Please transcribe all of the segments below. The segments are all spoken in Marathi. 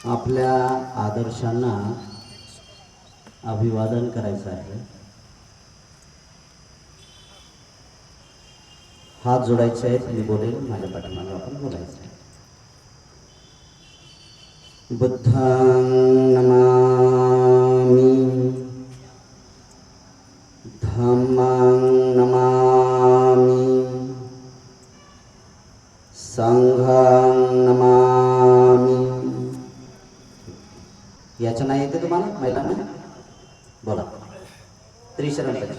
आपल्या आदर्शांना अभिवादन करायचं आहे. हात जोडायचे आहेत. मी बोलेल, माझ्या पाठीमागे आपण बोलायचं आहे. बुद्धं नमामि, धम्मं नमामि, संघं नमामि. याचना येते तुम्हाला महिलांना? बोला. त्रिशरण करा.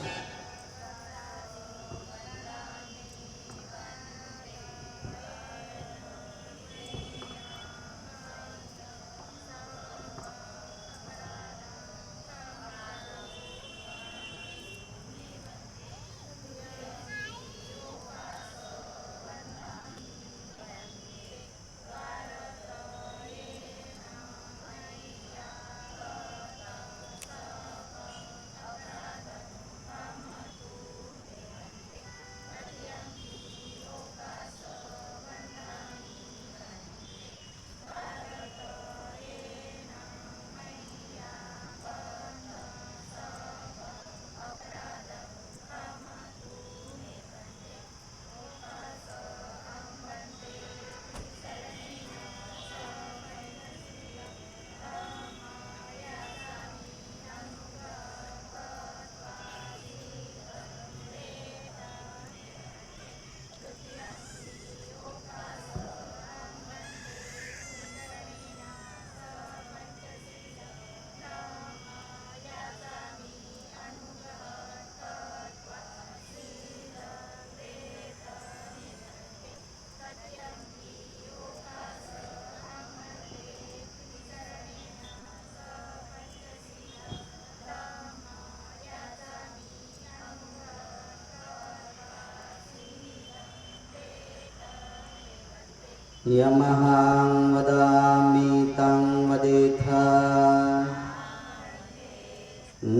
यमहं वदामि तं वदेथ.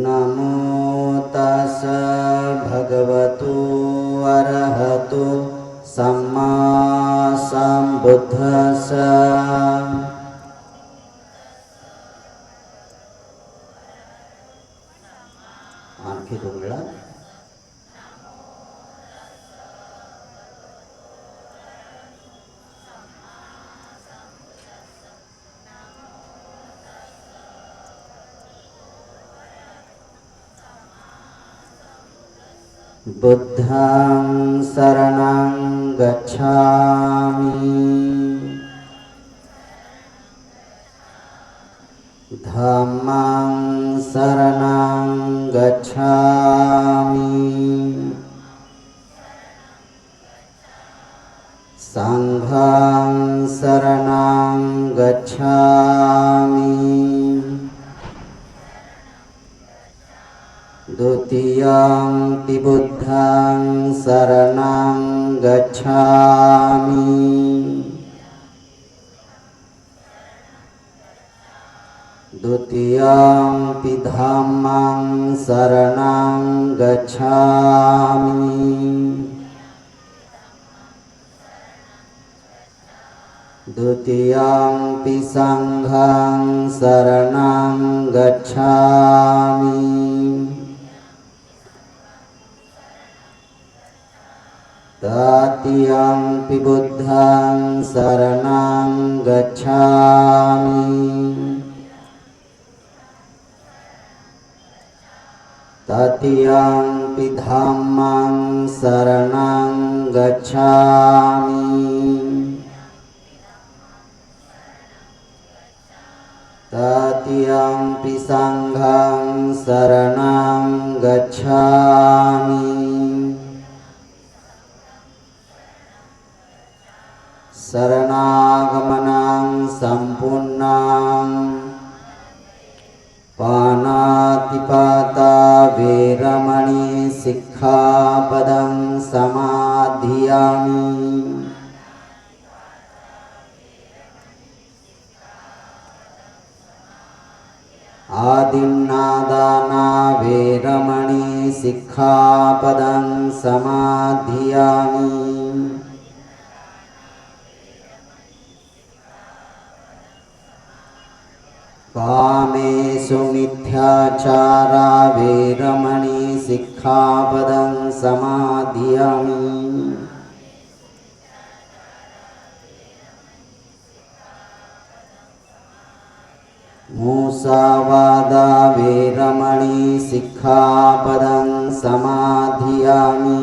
नमो तस्स भगवतो अरहतो सम्मा सम्बुद्धस्स. आणखी 2 वेळा. बुद्धं शरणं गच्छामि, धम्मं शरणं गच्छामि, संघं शरणं गच्छामि, द्वितीयं बुद्धं शरणं गच्छामि, द्वितीयं धम्मं शरणं गच्छामि, द्वितीयं संघं शरणं गच्छामि, तृतीयं बुद्धं शरणं गच्छामि, तृतीयं धम्मं शरणं गच्छामि, तृतीयं संघं शरणं गच्छामि, शरणागमनं सम्पूर्णं पानातिपाता वेरमणि सिक्खापदं समाधियामि, आदिन्नादाना वेरमणि सिक्खापदं समाधियामि, कामेषु मिथ्याचारा वेरमणि सिक्खापदं समाधियामि। मुसावादा वेरमणि सिक्खापदं समाधियामि।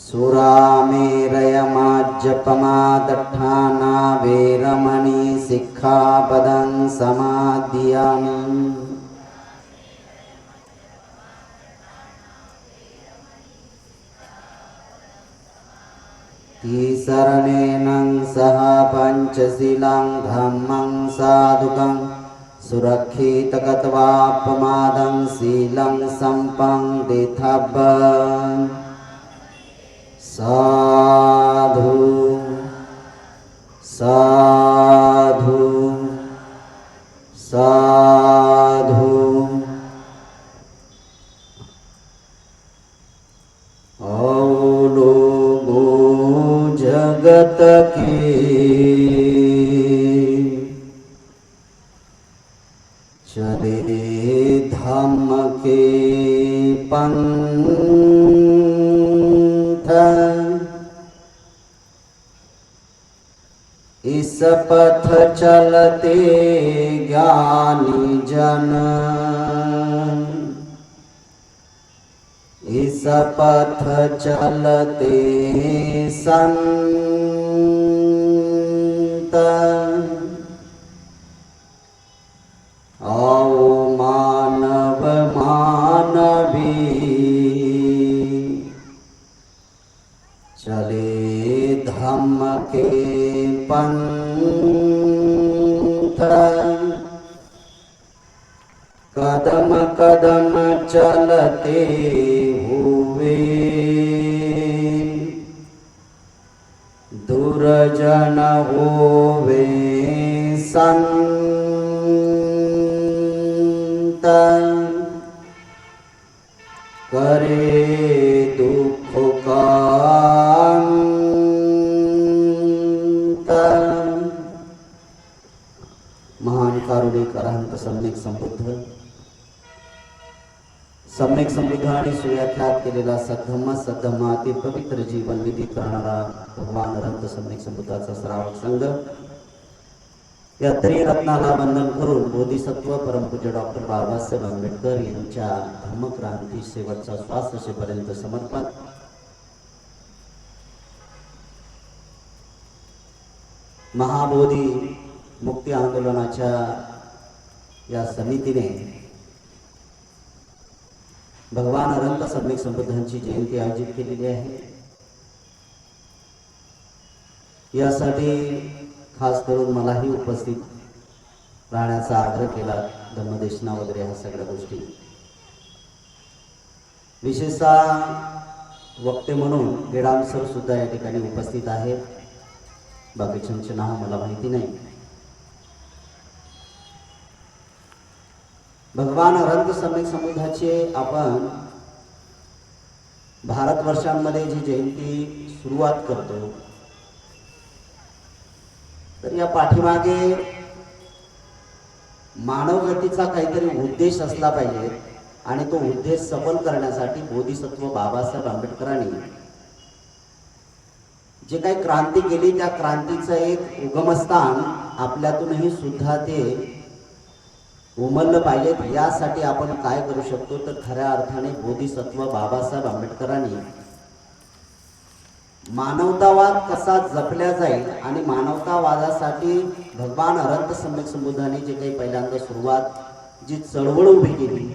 सुरामेरयमाज्जपमादट्ठाना वेरमणि सिक्खापदं समाधियामि। तीसरणेन सह पंचशीलं धम्मं साधुकं सुरक्षितगत्वापमादं शीलं सम्पन्दितव्यं। साधु साधु साधु। जगत के चले धम्म के पंथ, इस पथ चलते ज्ञानी जन। इस पथ चलते संत, आओ मानव मानवी चले धम्म के पंथ। कदम कदम चलते हुए दुर्जन होवे संत। करे दुख का अंत। महान कारुणिक अरहंत सम्यक संबुद्ध आणि सुव्याख्यात केलेला सद्धम्म सद्धम्माती पवित्र जीवन विधी करणारा भगवान अरहंत सम्यक संबुद्धाचा श्रावक संघ या त्रिरत्नाला वंदन करून बोधिसत्व परमपूज्य डॉक्टर बाबासाहेब आंबेडकर यांच्या धर्मक्रांती शेवटचा श्वास असेपर्यंत समर्पण। महाबोधी मुक्ती आंदोलनाच्या या समितीने भगवान अरहंत सम्यक संबुद्धांची जयंती आयोजित केलेली आहे। यासाठी खास करून मलाही उपस्थित राहण्याचा आग्रह केला, धम्मदेशना वगैरे ह्या सगळ्या गोष्टी। विशेषतः वक्ते म्हणून गेडाम सर सुद्धा या ठिकाणी उपस्थित आहेत, बाकीच्यांचे नाव मला माहिती नाही। भगवान अरहंत सम्यक संबुद्धाचे आपण भारतवर्षांमध्ये जी जयंती सुरुवात करतो, तर या पाठीमागे मानवजातीचा काहीतरी उद्देश असला पाहिजे आणि तो उद्देश सफल करण्यासाठी बोधिसत्व बाबासाहेब आंबेडकरांनी जे काही क्रांती केली त्या क्रांतीचं एक उगमस्थान आपल्यातूनही सुद्धा ते उमललं पाहिजे। यासाठी आपण काय करू शकतो, तर खऱ्या अर्थाने बोधिसत्व बाबासाहेब आंबेडकरांनी मानवतावाद कसा जपला जाईल आणि मानवतावादासाठी भगवान अरहंत सम्यक संबुद्धांनी जे काही पहिल्यांदा सुरुवात जी चळवळ उभी केली,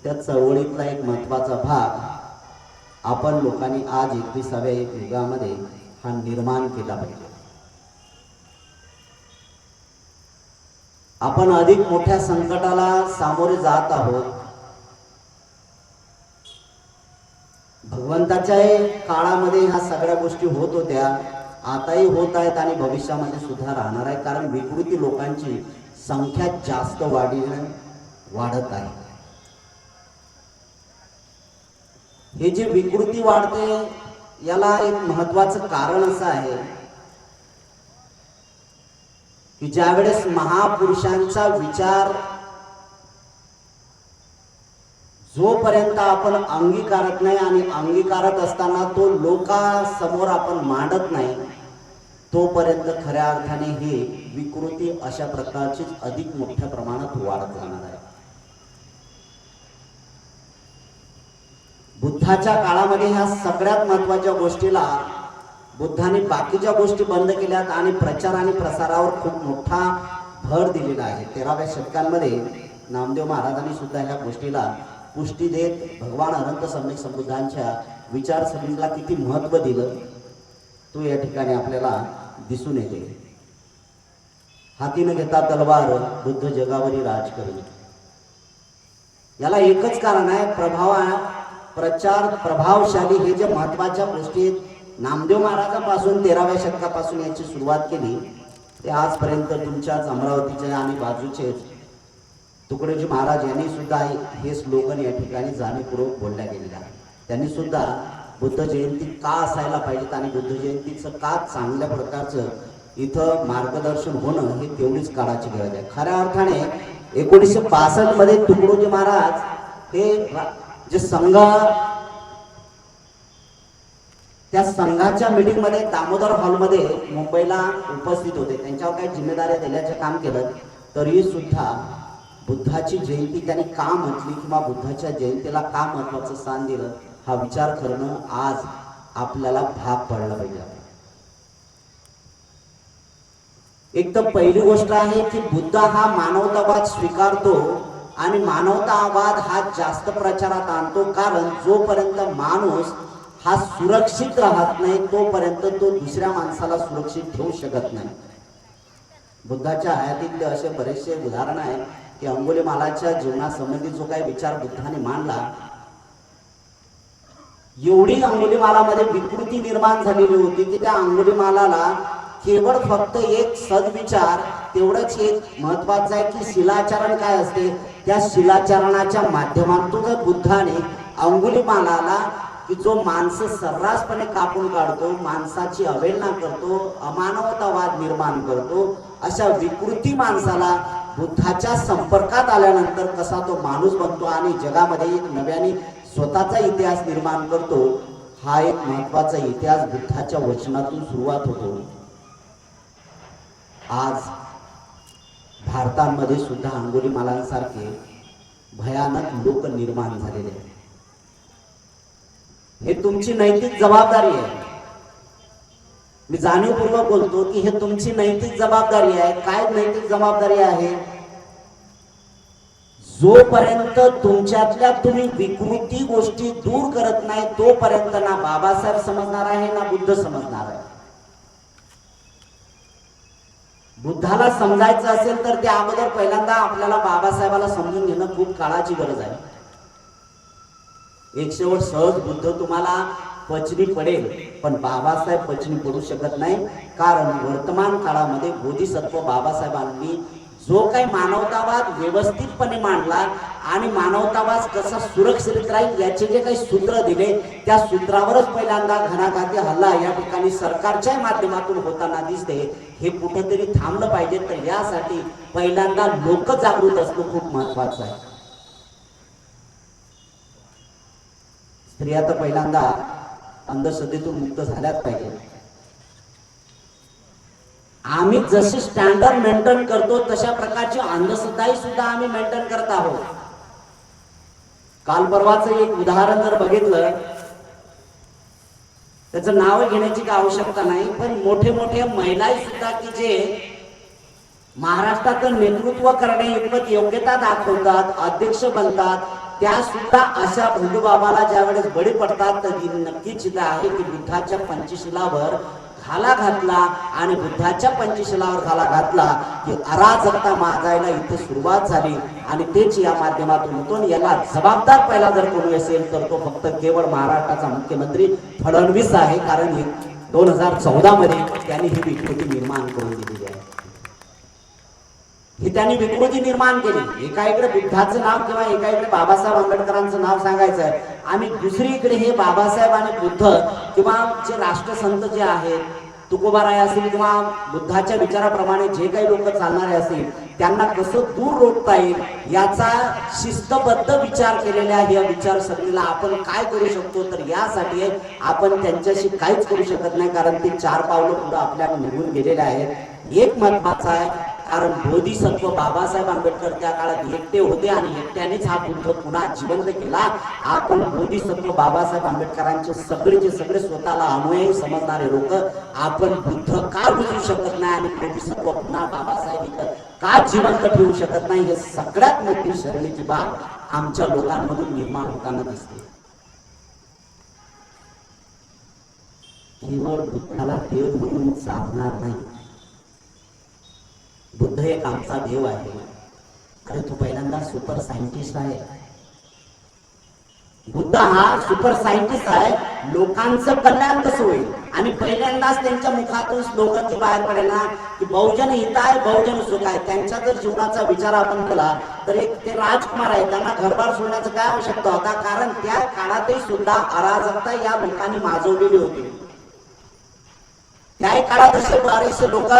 त्या चळवळीतला एक महत्त्वाचा भाग आपण लोकांनी आज 21व्या युगामध्ये हा निर्माण केला पाहिजे। आपण अधिक मोठ्या संकटाला सामोरे जात आहोत। भगवंताच्या काळामध्ये ह्या सगळ्या गोष्टी होत होत्या, आताही होत आहेत आणि भविष्यामध्ये सुद्धा राहणार आहे, कारण विकृती लोकांची संख्या जास्त वाढत आहे। हे जे विकृती वाढते याला एक महत्त्वाचं कारण असं आहे की ज्यावेळेस महापुरुषांचा विचार जोपर्यंत आपण अंगीकारत नाही आणि अंगीकारत असताना तो लोकांसमोर आपण मांडत नाही तोपर्यंत खऱ्या अर्थाने ही विकृती अशा प्रकारची अधिक मोठ्या प्रमाणात वाढत जाणार आहे. बुद्धाच्या काळामध्ये ह्या सगळ्यात महत्त्वाच्या गोष्टीला बुद्धाने बाकीच्या गोष्टी बंद केल्यात आणि प्रचार आणि प्रसारावर खूप मोठा भर दिलेला आहे. 13व्या शतकांमध्ये नामदेव महाराजांनी सुद्धा ह्या गोष्टीला पुष्टी देत भगवान अनंत सम्यक संबुद्धांच्या विचारसरणीला किती महत्त्व दिलं तो या ठिकाणी आपल्याला दिसून येते. हातीने घेता तलवार बुद्ध जगावरी राज करेल. याला एकच कारण आहे, प्रचार प्रभावशाली हे जे महत्वाच्या गोष्टी नामदेव महाराजांपासून 13व्या शतकापासून याची सुरुवात केली ते आजपर्यंत तुमच्याच अमरावतीचे आणि बाजूचे तुकडोजी महाराज यांनी सुद्धा हे स्लोगन या ठिकाणी जाणीवपूर्वक बोलल्या गेलेले आहे. त्यांनी सुद्धा बुद्ध जयंती का असायला पाहिजेत आणि बुद्ध जयंतीचं का चांगल्या प्रकारचं इथं मार्गदर्शन होणं हे तेवढीच काळाची गरज आहे. खऱ्या अर्थाने 1962 मध्ये तुकडोजी महाराज हे जे संघ त्या संघाच्या मीटिंग मध्ये दामोदर हॉलमध्ये मुंबईला उपस्थित होते. त्यांच्यावर काही जिम्मेदाऱ्या दिल्याचे काम केलं तरी सुद्धा बुद्धाची जयंती त्यांनी का म्हटली किंवा बुद्धाच्या जयंतीला का महत्वाचं स्थान दिलं हा विचार करणं आज आपल्याला भाग पडला पाहिजे. एक तर पहिली गोष्ट आहे की बुद्ध हा मानवतावाद स्वीकारतो आणि मानवतावाद हा जास्त प्रचारात आणतो, कारण जोपर्यंत माणूस हा सुरक्षित राहत नाही तोपर्यंत तो दुसऱ्या माणसाला सुरक्षित ठेवू शकत नाही. बुद्धाच्या हयातीतले असे बरेचसे उदाहरण आहे की अंगुलीमालाच्या जीवनासंबंधी जो काही विचार बुद्धाने मांडला, एवढी अंगुलीमालामध्ये विकृती निर्माण झालेली होती की त्या अंगुलीमालाला केवळ फक्त एक सद्विचार तेवढंच एक महत्वाचं आहे की शिलाचरण काय असते, त्या शिलाचरणाच्या माध्यमातून बुद्धाने अंगुलीमालाला की जो माणसं सर्रासपणे कापून काढतो, माणसाची अवहेलना करतो, अमानवतावाद निर्माण करतो, अशा विकृती माणसाला बुद्धाच्या संपर्कात आल्यानंतर कसा तो माणूस बनतो आणि जगामध्ये एक नव्याने स्वतःचा इतिहास निर्माण करतो, हा एक महत्वाचा इतिहास बुद्धाच्या वचनातून सुरुवात होतो. आज भारतामध्ये सुद्धा अंगुलीमालांसारखे भयानक लोक निर्माण झालेले आहेत. हे तुमची नैतिक जबाबदारी आहे. मी जाणीवपूर्वक बोलतो की हे तुमची नैतिक जबाबदारी आहे. काय नैतिक जबाबदारी आहे? जोपर्यंत तुमच्यातल्या तुम्ही विकृती गोष्टी दूर करत नाही तोपर्यंत ना बाबासाहेब समजणार आहे ना बुद्ध समजणार आहे. बुद्धाला समजायचं असेल तर त्या अगोदर पहिल्यांदा आपल्याला बाबासाहेबाला समजून घेणं खूप काळाची गरज आहे. एक शेवट सहज बुद्ध तुम्हाला पचनी पडेल पण बाबासाहेब पचनी पडू शकत नाही, कारण वर्तमान काळामध्ये बोधिसत्व बाबासाहेबांनी जो काही मानवतावाद व्यवस्थितपणे मांडला आणि मानवतावाद कसा सुरक्षित राहील याचे जे काही सूत्र दिले त्या सूत्रावरच पहिल्यांदा घणाघाती हल्ला या ठिकाणी सरकारच्या माध्यमातून होताना दिसते. हे कुठेतरी थांबलं पाहिजे. तर यासाठी पहिल्यांदा लोक जागृत असणं खूप महत्वाचं आहे. स्त्रिया तर पहिल्यांदा अंधश्रद्धेतून मुक्त झाल्याच पाहिजे. आम्ही जसे स्टँडर्ड मेंटेन करतो तशा प्रकारची अंधश्रद्धाही सुद्धा आम्ही मेंटेन करत आहोत. काल परवाचं एक उदाहरण जर बघितलं, त्याचं नाव घेण्याची काय आवश्यकता नाही, पण मोठे मोठे महिलाही सुद्धा की जे महाराष्ट्राचं नेतृत्व करणे इतपत योग्यता दाखवतात, अध्यक्ष बनतात, त्या सुद्धा अशा भोंदूबाबाला ज्या वेळेस बळी पडतात तर नक्कीच चिंता आहे की बुद्धाच्या पंचशिलावर घाला घातला आणि बुद्धाच्या पंचशिलावर घाला घातला की अराजकता माजायला इथे सुरुवात झाली आणि तेच या माध्यमातून होतो. याला जबाबदार पहिला जर कोणी असेल तर तो फक्त केवळ महाराष्ट्राचा मुख्यमंत्री फडणवीस आहे, कारण 2014 मध्ये त्यांनी ही विकृती निर्माण करून दिलेली आहे. ही त्यांनी विकृती निर्माण केली. एका इकडे बुद्धाचं नाव किंवा एका इकडे बाबासाहेब आंबेडकरांचं नाव सांगायचं आणि दुसरीकडे हे बाबासाहेब आणि बुद्ध किंवा जे राष्ट्रसंत जे आहेत तुकोबाराय असेल किंवा बुद्धाच्या विचाराप्रमाणे जे काही लोक चालणारे असतील त्यांना कसं दूर रोखता येईल याचा शिस्तबद्ध विचार केलेल्या या विचारसरणीला आपण काय करू शकतो, तर यासाठी आपण त्यांच्याशी काहीच करू शकत नाही, कारण ते 4 पावलं पुढे आपल्याला निघून गेलेले आहेत. एक महत्वाचं आहे, कारण बोधिसत्व बाबासाहेब आंबेडकर त्या काळात एकटे होते आणि एकट्यानेच हा बुद्ध पुन्हा जिवंत केला. आपण बोधिसत्व बाबासाहेब आंबेडकरांचे सगळे स्वतःला अनुयायी समजणारे लोक आपण बुद्ध का बुजू शकत नाही आणि बोधिसत्व पुन्हा बाबासाहेब का जिवंत ठेवू शकत नाही, हे सगळ्यात मोठी शरणीची बाब आमच्या लोकांमधून निर्माण होताना दिसते. केवळ बुद्धाला देव म्हणून चालणार नाही. बुद्ध एक आमचा देव आहे. अरे तू पहिल्यांदा सुपर सायंटिस्ट आहे. बुद्ध हा सुपर सायंटिस्ट आहे. लोकांचं कल्याण कसं होईल आणि पहिल्यांदाच त्यांच्या मुखातून स्लोगन बाहेर पडेल ना की बहुजन हिताय बहुजन सुखाय. त्यांच्या जर जीवनाचा विचार आपण केला तर एक ते राजकुमार आहे, त्यांना घरबार सोडण्याचं काय आवश्यकता होता, कारण त्या काळातही सुद्धा अराजकता या लोकांनी माजवलेली होती. त्याही काळात असे बरेचसे लोक,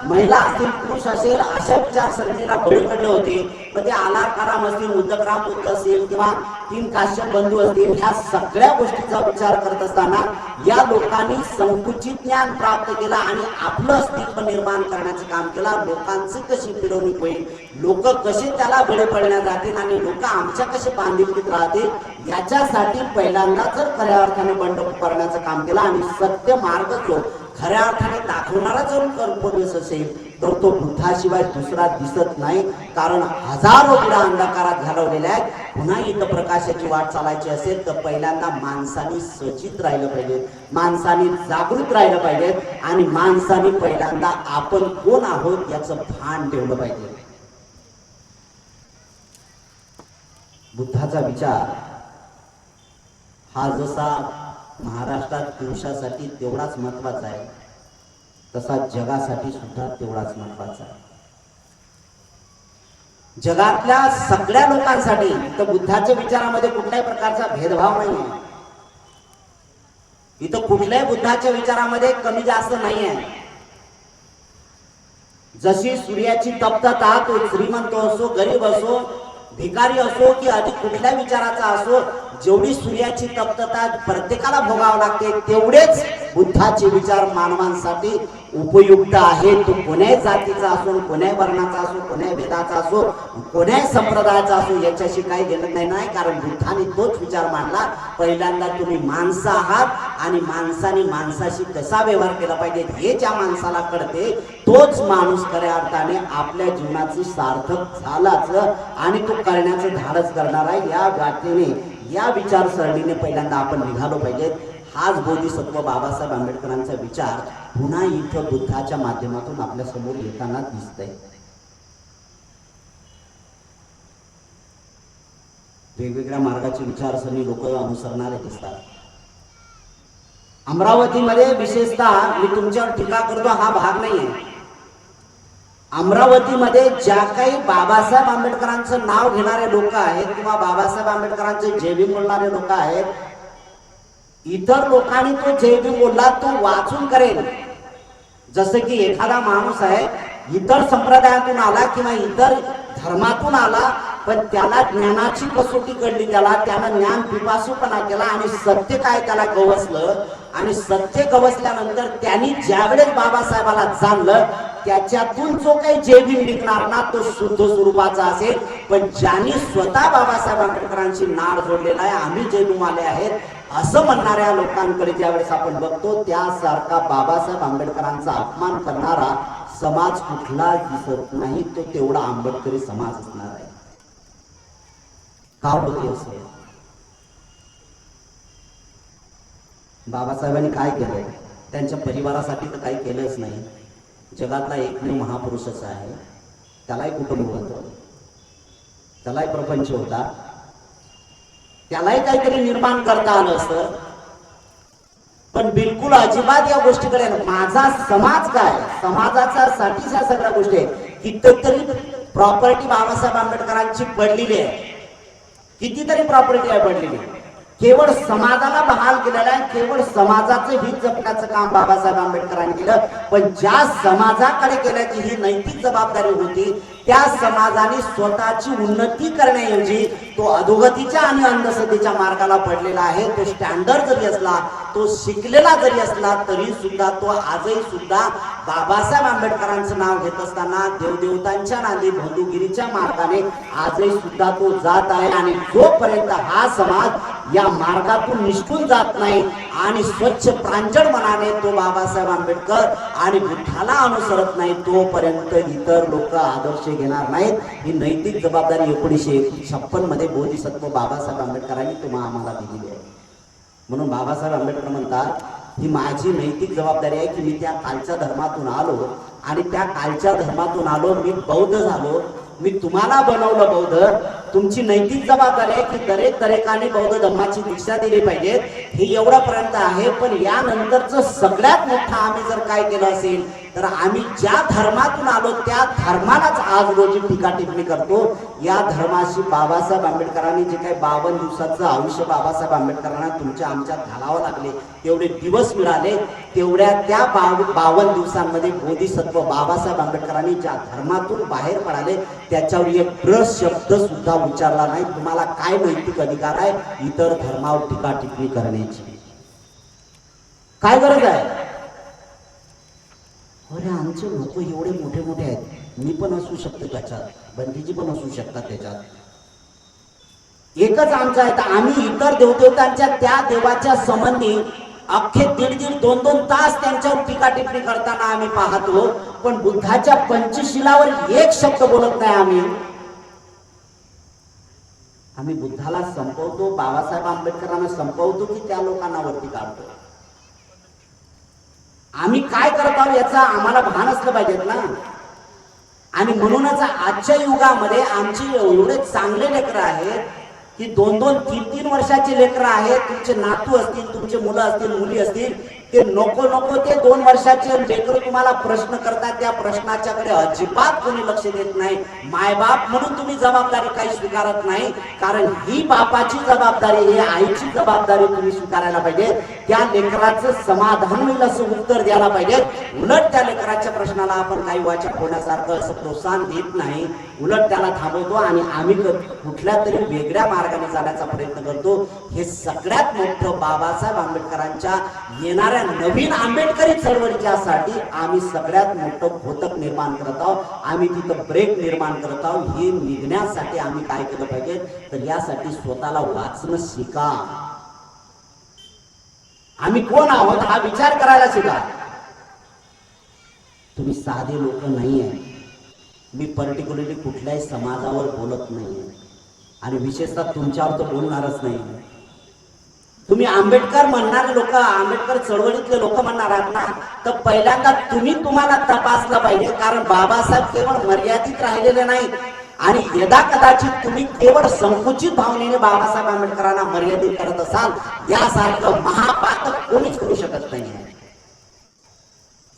महिला असतील पुरुष असेल, अशा विचारसरणीला बळी पडले होते. मग ते आलाराम असतील, उद्धवराम पुत्र असेल किंवा 3 काश्यप बंधू असतील, ह्या सगळ्या गोष्टीचा विचार करत असताना या लोकांनी संकुचित ज्ञान प्राप्त केला आणि आपलं अस्तित्व निर्माण करण्याचं काम केलं. लोकांची कशी पिळवणूक होईल, लोक कसे त्याला बळी पडण्यात जातील आणि लोक आमच्या कसे बांधिलकीत राहतील, याच्यासाठी पहिल्यांदा जर खऱ्या अर्थाने बंड करण्याचं काम केलं. आणि सत्य मार्ग जो खऱ्या अर्थाने दाखवणारा जर कर्मपुरुष असेल तर तो बुद्धाशिवाय दुसरा दिसत नाही, कारण हजारो पिढ्या अंधकारात घालवलेल्या आहेत. पुन्हा इथं प्रकाशाची वाट चालायची असेल तर पहिल्यांदा माणसाने सचित राहिलं पाहिजे, माणसाने जागृत राहिलं पाहिजे आणि माणसाने पहिल्यांदा आपण कोण आहोत याचं भान ठेवलं पाहिजे. बुद्धाचा विचार हा जसा महाराष्ट्रात पुरुषासाठी तेवढाच महत्वाचा आहे, तसा जगासाठी सुद्धा तेवढाच महत्वाचा आहे. जगातल्या सगळ्या लोकांसाठी तर बुद्धाच्या विचारामध्ये कुठल्याही प्रकारचा भेदभाव नाही आहे. इथं कुठल्याही बुद्धाच्या विचारामध्ये कमी जास्त नाही आहे. जशी सूर्याची तप्तता तो श्रीमंत असो, गरीब असो, भिकारी असो की अधिक कुठल्या विचाराचा असो, जेवढी सूर्याची तप्तता प्रत्येकाला भोगावं लागते तेवढेच बुद्धाचे विचार मानवांसाठी उपयुक्त आहे. तो कोण्याही जातीचा असो, कोण्याही वर्णाचा असो, कोण्याही भेदाचा असो, कोण्याही संप्रदायाचा असो, याच्याशी काही घेणं नाही. कारण बुद्धाने तोच विचार मांडला, पहिल्यांदा तुम्ही माणसं आहात आणि माणसाने माणसाशी कसा व्यवहार केला पाहिजे हे ज्या माणसाला कळते तोच माणूस खऱ्या अर्थाने आपल्या जीवनाचं सार्थक झालाच आणि तो करण्याचं धाडस करणार आहे. या व्याख्येने, या विचारसरणीने पहिल्यांदा आपण निघालो पाहिजे. हाच बोधिसत्व बाबासाहेब आंबेडकरांचा विचार पुन्हा इथं बुद्धाच्या माध्यमातून आपल्या समोर येताना दिसतंय. वेगवेगळ्या मार्गाची विचारसरणी लोक अनुसरणारे दिसतात. अमरावतीमध्ये विशेषतः मी तुमच्यावर टीका करतो हा भाग नाहीये. अमरावतीमध्ये ज्या काही बाबासाहेब आंबेडकरांचं नाव घेणारे लोक आहेत किंवा बाबासाहेब आंबेडकरांचे जय भीम बोलणारे लोक आहेत, इतर लोकांनी तो जय भीम बोलला तो वाचून करेल. जसं की एखादा माणूस आहे, इतर संप्रदायातून आला किंवा इतर धर्मातून आला, पण त्याला ज्ञानाची कसोटी कळली, त्यानं ज्ञान पिपासूपणा केला आणि सत्य काय त्याला गवसलं. आणि सत्य गवसल्यानंतर त्यांनी ज्यावेळेस बाबासाहेबाला जाणलं, त्याच्यातून जो काही जय भीम निघणार ना तो शुद्ध स्वरूपाचा असेल. पण ज्यांनी स्वतः बाबासाहेब आंबेडकरांची नाळ जोडलेला आहे, आम्ही जय भीमाले आहेत असं म्हणणाऱ्या लोकांकडे ज्यावेळेस आपण बघतो, त्यासारखा बाबासाहेब आंबेडकरांचा अपमान करणारा समाज कुठला दिसत नाही. तो तेवढा आंबेडकरी समाज असणार आहे. का होते असं? बाबासाहेबांनी काय केलं? त्यांच्या परिवारासाठी तर काही केलंच नाही. जगातला एकमेव महापुरुषच आहे. त्यालाही कुटुंब होतं, त्यालाही प्रपंच होता, त्यालाही काहीतरी निर्माण करता आलं असतं. पण बिलकुल अजिबात या गोष्टीकडे माझा समाज काय, समाजाच्या साठी या सगळ्या गोष्टी आहेत. कितीतरी प्रॉपर्टी बाबासाहेब आंबेडकरांची पडलेली आहे, कितीतरी प्रॉपर्टी आहे पडलेली. केवळ समाजाला बहाल केलेलं आहे, केवळ समाजाचं हित जपण्याचं काम बाबासाहेब आंबेडकरांनी केलं. पण ज्या समाजाकडे केल्याची ही नैतिक जबाबदारी होती, त्या समाजाने स्वतःची उन्नती करण्याऐवजी तो अधोगतीच्या आणि अंधश्रद्धेच्या मार्गाला पडलेला आहे. तो स्टँडर्ड जरी असला, तो शिकलेला जरी असला, तरी सुद्धा तो आजही सुद्धा बाबासाहेब आंबेडकरांचं नाव घेत असताना देवदेवतांच्या नांदी बंधुगिरीच्या मार्गाने आजही सुद्धा तो जात आहे. आणि जोपर्यंत हा समाज या मार्गातून निष्ठून जात नाही आणि स्वच्छ प्रांजळ मनाने तो बाबासाहेब आंबेडकर आणि बुद्धाला अनुसरत नाही, तोपर्यंत इतर लोक आदर्श घेणार नाहीत. ही नैतिक जबाबदारी 1956 मध्ये बोधिसत्व बाबासाहेब आंबेडकरांनी तुम्हाला आम्हाला दिलेली आहे. म्हणून बाबासाहेब आंबेडकर म्हणतात, ही माझी नैतिक जबाबदारी आहे की मी त्या कालच्या धर्मातून आलो आणि त्या कालच्या धर्मातून आलो, मी बौद्ध झालो, मी तुम्हाला बनवलं बौद्ध. तुमची नैतिक जबाबदारी आहे की दरेकाने बौद्ध धर्माची दीक्षा दिली पाहिजे. हे एवढ्यापर्यंत आहे. पण यानंतरचं सगळ्यात मोठं आम्ही जर काय केलं असेल तर आम्ही ज्या धर्मातून आलो त्या धर्मालाच आज रोजी टीका टिप्पणी करतो. या धर्माशी बाबासाहेब आंबेडकरांनी जे काही 52 दिवसाचं आयुष्य बाबासाहेब आंबेडकरांना तुमच्या आमच्यात घालावं लागले, तेवढे दिवस मिळाले, तेवढ्या त्या 52 दिवसांमध्ये बोधिसत्व बाबासाहेब आंबेडकरांनी ज्या धर्मातून बाहेर पडाले त्याच्यावर एक ब्रश शब्द सुद्धा उच्चारला नाही. तुम्हाला काय नैतिक अधिकार आहे इतर धर्मावर टीका टिप्पणी करण्याची? काय गरज आहे? अरे आमचे लोक एवढे मोठे मोठे आहेत, मी पण असू शकतो त्याच्यात, बंदीजी पण असू शकतात त्याच्यात. एकच आमचं आहे, तर आम्ही इतर देवदेवतांच्या त्या देवाच्या संबंधी अख्खे 1.5-2 तास त्यांच्यावर टीका टिप्पणी करताना आम्ही पाहतो. पण बुद्धाच्या पंचशिलावर एक शब्द बोलत नाही. आम्ही बुद्धाला संपवतो, बाबासाहेब आंबेडकरांना संपवतो की त्या लोकांना वरती काढतो? आम्ही काय करत आहोत याचा आम्हाला भान असलं पाहिजेत ना. आणि म्हणूनच आजच्या युगामध्ये आमची एवढे चांगले लेकरं आहेत की 2-2, 3-3 वर्षाचे लेकरं आहेत. तुमचे नातू असतील, तुमचे मुलं असतील, मुली असतील, ते नको ते 2 वर्षाचे लेकरं तुम्हाला प्रश्न करतात. त्या प्रश्नाच्याकडे अजिबात कोणी लक्ष देत नाही. मायबाप म्हणून तुम्ही जबाबदारी काही स्वीकारत नाही, कारण ही बापाची जबाबदारी, ही आईची जबाबदारी तुम्ही स्वीकारायला पाहिजे. त्या लेकराचं समाधान होईल असं उत्तर द्यायला पाहिजे. उलट त्या लेकराच्या प्रश्नाला आपण काही वाचा फोडण्यासारखं असं प्रोत्साहन देत नाही, उलट त्याला थांबवतो आणि आम्ही कुठल्या तरी वेगळ्या मार्गाने जाण्याचा प्रयत्न करतो. हे सगळ्यात मोठं बाबासाहेब आंबेडकरांच्या येणाऱ्या नवीन आंबेडकरी चळवळीच्यासाठी आम्ही सगळ्यात मोठं घोतक निर्माण करत आहोत. आम्ही तिथं ब्रेक निर्माण करत आहोत. हे निघण्यासाठी आम्ही काय केलं पाहिजे तर यासाठी स्वतःला वाचणं शिका. आम्ही कोण आहोत हा विचार करायला शिका. तुम्ही साधे लोक नाही आहे. मी पर्टिक्युलरली कुठल्याही समाजावर बोलत नाही आणि विशेषतः तुमच्यावर तर बोलणारच नाही. तुम्ही आंबेडकर म्हणणारे लोक, आंबेडकर चळवळीतले लोक म्हणणार आहात ना, तर पहिल्यांदा तुम्हाला तपासलं पाहिजे. कारण बाबासाहेब केवळ मर्यादित राहिलेले नाही आणि यदा कदाचित तुम्ही केवळ संकुचित भावनेने बाबासाहेब आंबेडकरांना मर्यादित करत असाल, यासारखं महापातक कोणीच करू शकत नाही.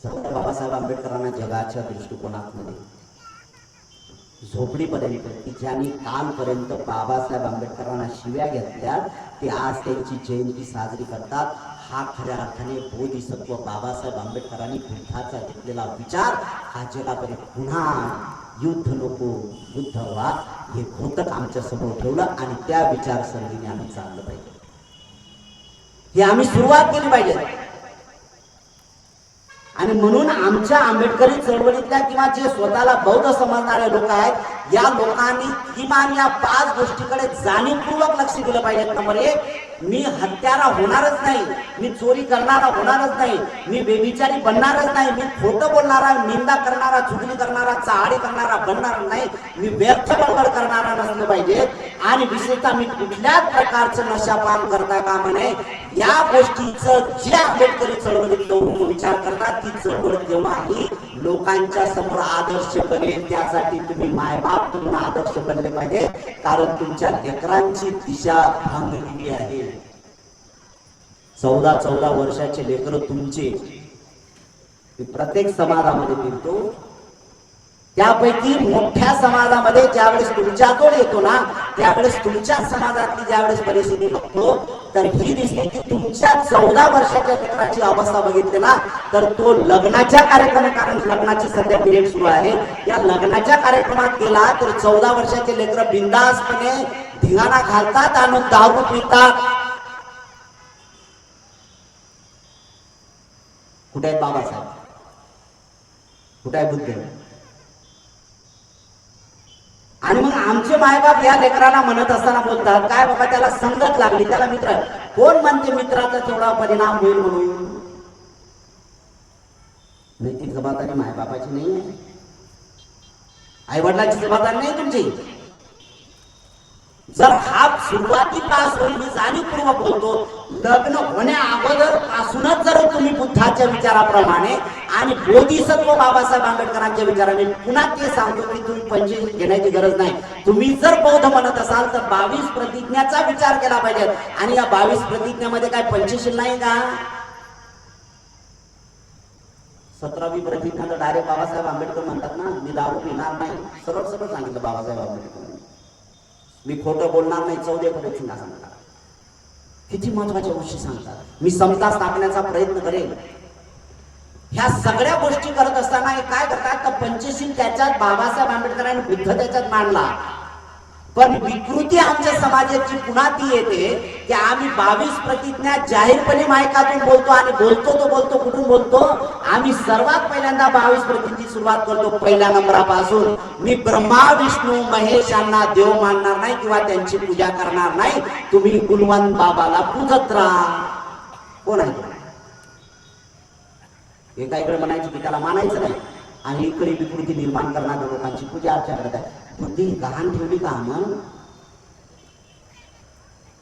बाबासाहेब आंबेडकरांना जगाच्या दृष्टिकोनातमध्ये झोपडीपर्यंत की ज्यांनी कालपर्यंत बाबासाहेब आंबेडकरांना शिव्या घेतल्या ते आज त्यांची जयंती साजरी करतात. हा खऱ्या अर्थाने बोधिसत्व बाबासाहेब आंबेडकरांनी बुद्धाचा घेतलेला विचार हा जगाकडे पुन्हा युद्ध नको युद्ध व्हा हे घोतक आमच्या समोर ठेवलं आणि त्या विचारसरणीने आम्ही चाललं पाहिजे. हे आम्ही सुरुवात केली पाहिजे. आणि म्हणून आमच्या आंबेडकरी चळवळीतल्या किंवा जे स्वतःला बौद्ध समजणारे लोक आहेत, या लोकांनी किमान या 5 गोष्टीकडे जाणीवपूर्वक लक्ष दिलं पाहिजे. नंबर 1, मी हत्यारा होणारच नाही, मी चोरी करणारा होणारच नाही, मी बेविचारी बनणारच नाही, मी खोटं बोलणारा, निंदा करणारा, चुगली करणारा, चाहडी करणारा बनणार नाही, मी व्यर्थ बडबड करणारा नसलं पाहिजे. आणि विशेषतः मी कुठल्याच प्रकारचं नशापान करता कामा नये. या गोष्टीचं जे आंबेडकरी चळवळीत लोक विचार करतात ती चळवळ जेव्हा ही लोकांच्या समोर आदर्श बनेल, त्यासाठी तुम्ही मायबाप तुम्हाला आदर्श बनले पाहिजे. कारण तुमच्या लेकरांची दिशा भांगलेली आहे. 14 वर्षाचे लेकर तुमचे प्रत्येक समाजामध्ये फिरतो. त्यापैकी मोठ्या समाजामध्ये ज्यावेळेस तुमच्याजवळ येतो ना त्यावेळेस तुमच्या समाजातली ज्यावेळेस परिस्थिती बघतो तर ही दिसते की तुमच्या 14 वर्षाच्या लेकराची अवस्था बघितली ना तर तो लग्नाच्या कार्यक्रमात, कारण लग्नाची सध्या पिरियड सुरू आहे, या लग्नाच्या कार्यक्रमात गेला तर 14 वर्षाचे लेकर बिंदासपणे धिंगाणा घालतात आणि दारू पितात. कुठे आहेत बाबासाहेब, कुठे आहे बुद्ध? आणि मग आमचे मायबाप या लेकरांना म्हणत असताना बोलतात काय बाबा त्याला संगत लागली, त्याला मित्र. कोण म्हणते मित्राचा तेवढा परिणाम होईल म्हणून? नैतिक जबाबदारी मायबापाची नाही आहे, आई वडिलांची जबाबदारी नाही तुमची. जर हा सुरुवातीपास होईल, मी जाणीवपूर्वक बोलतो, लग्न होण्या अगोदर पासूनच जर तुम्ही बुद्धाच्या विचाराप्रमाणे आणि बोधिसत्व बाबासाहेब आंबेडकरांच्या विचाराने, पुन्हा ते सांगतो की तुम्ही पंचवीस घेण्याची गरज नाही, तुम्ही जर बौद्ध म्हणत असाल तर 22 प्रतिज्ञाचा विचार केला पाहिजे. आणि या 22 प्रतिज्ञामध्ये काय पंचशील नाही का? 17वी प्रतिज्ञा तर डायरेक्ट बाबासाहेब आंबेडकर म्हणतात ना, मी दारू पिणार नाही, सरळ सरळ सांगितलं बाबासाहेब आंबेडकर. मी खोटं बोलणार नाही, 14 प्रतिज्ञा सांगतात. किती महत्वाच्या गोष्टी सांगतात. मी समता स्थापण्याचा प्रयत्न करेन. ह्या सगळ्या गोष्टी करत असताना हे काय करतात तर पंचशील त्याच्यात बाबासाहेब आंबेडकरांनी बुद्ध त्याच्यात मांडला. पण विकृती आमच्या समाजाची पुन्हा ती येते की आम्ही 22 प्रतिज्ञा जाहीरपणे मायकातून बोलतो आणि बोलतो कुठून बोलतो? आम्ही सर्वात पहिल्यांदा 22 प्रतिज्ञेची सुरुवात करतो पहिल्या नंबरापासून. मी ब्रह्मा विष्णू महेश यांना देव मानणार नाही किंवा त्यांची पूजा करणार नाही, तुम्ही गुणवंत बाबाला पूजत राहा. कोण आहे? एका इकडे म्हणायचं की त्याला मानायचं नाही आणि इकडे विकृती निर्माण करणाऱ्या लोकांची पूजा अर्चा करत आहे. बुद्धी गहाण ठेवली का? मग